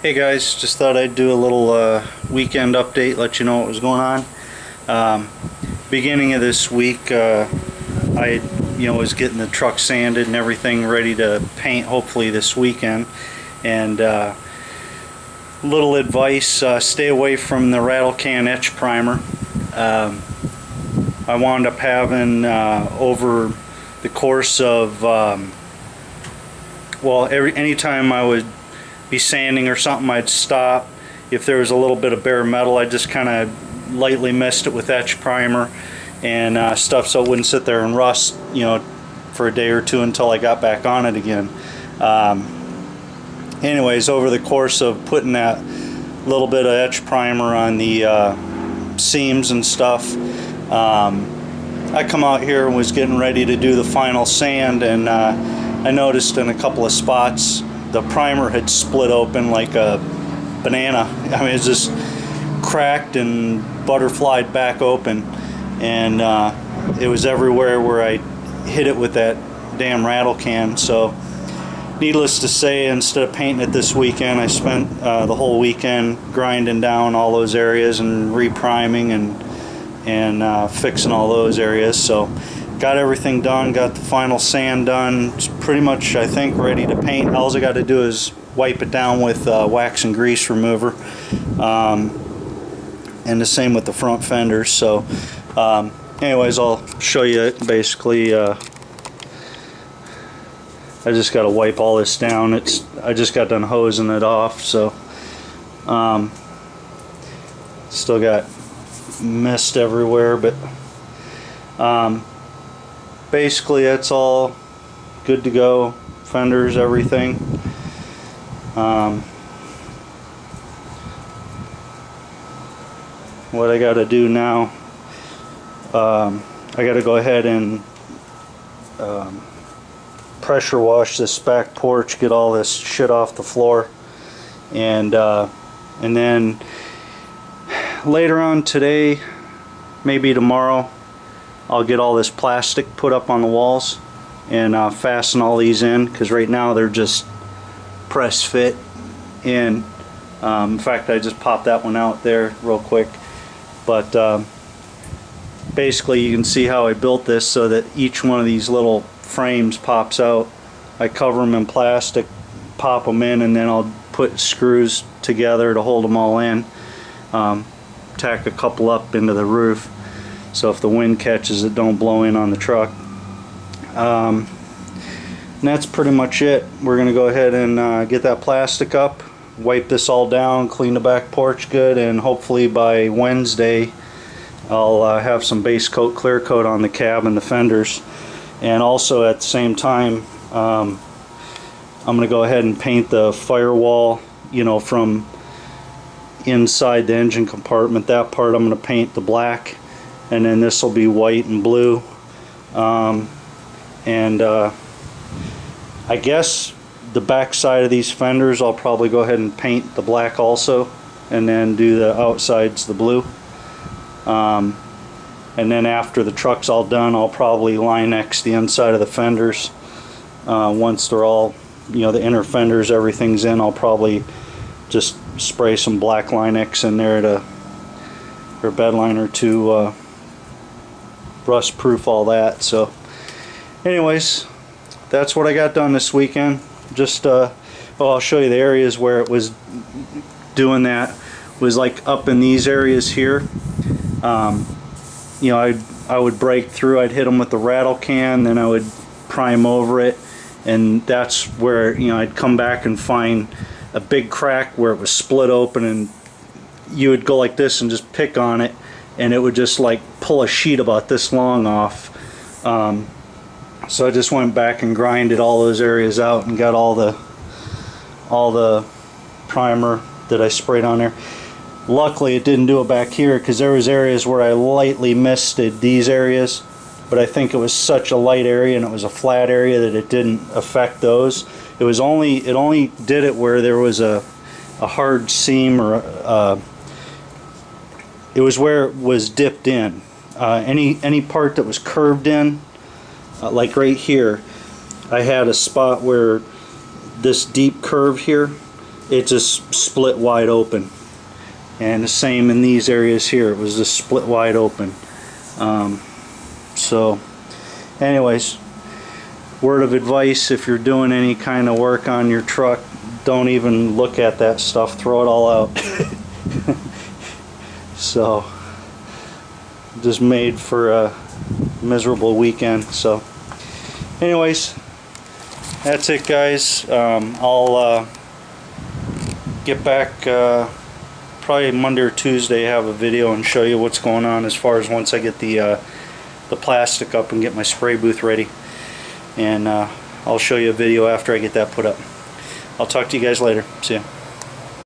Hey guys, just thought I'd do a little weekend update, let you know what was going on. Um, Beginning of this week, I was getting the truck sanded and everything ready to paint hopefully this weekend. And little advice, stay away from the rattle can etch primer. I wound up having over the course of anytime I would be sanding or something, I'd stop. If there was a little bit of bare metal, I'd just kind of lightly mist it with etch primer and stuff, so it wouldn't sit there and rust, for a day or two until I got back on it again. Anyways, over the course of putting that little bit of etch primer on the seams and stuff, I come out here and was getting ready to do the final sand, and I noticed in a couple of spots the primer had split open like a banana. I mean, it's just cracked and butterflied back open, and it was everywhere where I hit it with that damn rattle can. So needless to say, instead of painting it this weekend, I spent the whole weekend grinding down all those areas and repriming and fixing all those areas. So got everything done, got the final sand done. It's pretty much, I think, ready to paint. All I got to do is wipe it down with wax and grease remover, and the same with the front fenders. So anyways, I'll show you basically. I just got to wipe all this down. I just got done hosing it off, so still got mist everywhere, but basically that's all good to go. Fenders, everything. What I got to do now, I got to go ahead and pressure wash this back porch, get all this shit off the floor, and then later on today, maybe tomorrow, I'll get all this plastic put up on the walls and fasten all these in, because right now they're just press fit in. In fact, I just popped that one out there real quick, but basically you can see how I built this so that each one of these little frames pops out. I cover them in plastic, pop them in, and then I'll put screws together to hold them all in. Tack a couple up into the roof, so if the wind catches it, don't blow in on the truck. And that's pretty much it. We're going to go ahead and get that plastic up, wipe this all down, clean the back porch good, and hopefully by Wednesday I'll have some base coat, clear coat on the cab and the fenders. And also at the same time, I'm going to go ahead and paint the firewall, from inside the engine compartment. That part I'm going to paint the black, and then this will be white and blue. I guess the back side of these fenders I'll probably go ahead and paint the black also, and then do the outsides the blue. And then after the truck's all done, I'll probably Line-X the inside of the fenders. Once they're all, the inner fenders, everything's in, I'll probably just spray some black Line-X in there or bed liner to rust proof all that. So anyways, that's what I got done this weekend. Just I'll show you the areas where it was doing that. Was like up in these areas here. I would break through, I'd hit them with the rattle can, then I would prime over it, and that's where I'd come back and find a big crack where it was split open, and you would go like this and just pick on it, and it would just like pull a sheet about this long off. So I just went back and grinded all those areas out and got all the primer that I sprayed on there. Luckily it didn't do it back here, because there was areas where I lightly misted these areas, but I think it was such a light area and it was a flat area that it didn't affect those. It only did it where there was a hard seam, or it was where it was dipped in. Any part that was curved in, like right here, I had a spot where this deep curve here, it just split wide open. And the same in these areas here, it was just split wide open. So anyways, word of advice, if you're doing any kind of work on your truck, don't even look at that stuff, throw it all out. So just made for a miserable weekend. So anyways, that's it, guys. I'll get back probably Monday or Tuesday, have a video and show you what's going on as far as once I get the plastic up and get my spray booth ready. And I'll show you a video after I get that put up. I'll talk to you guys later. See ya.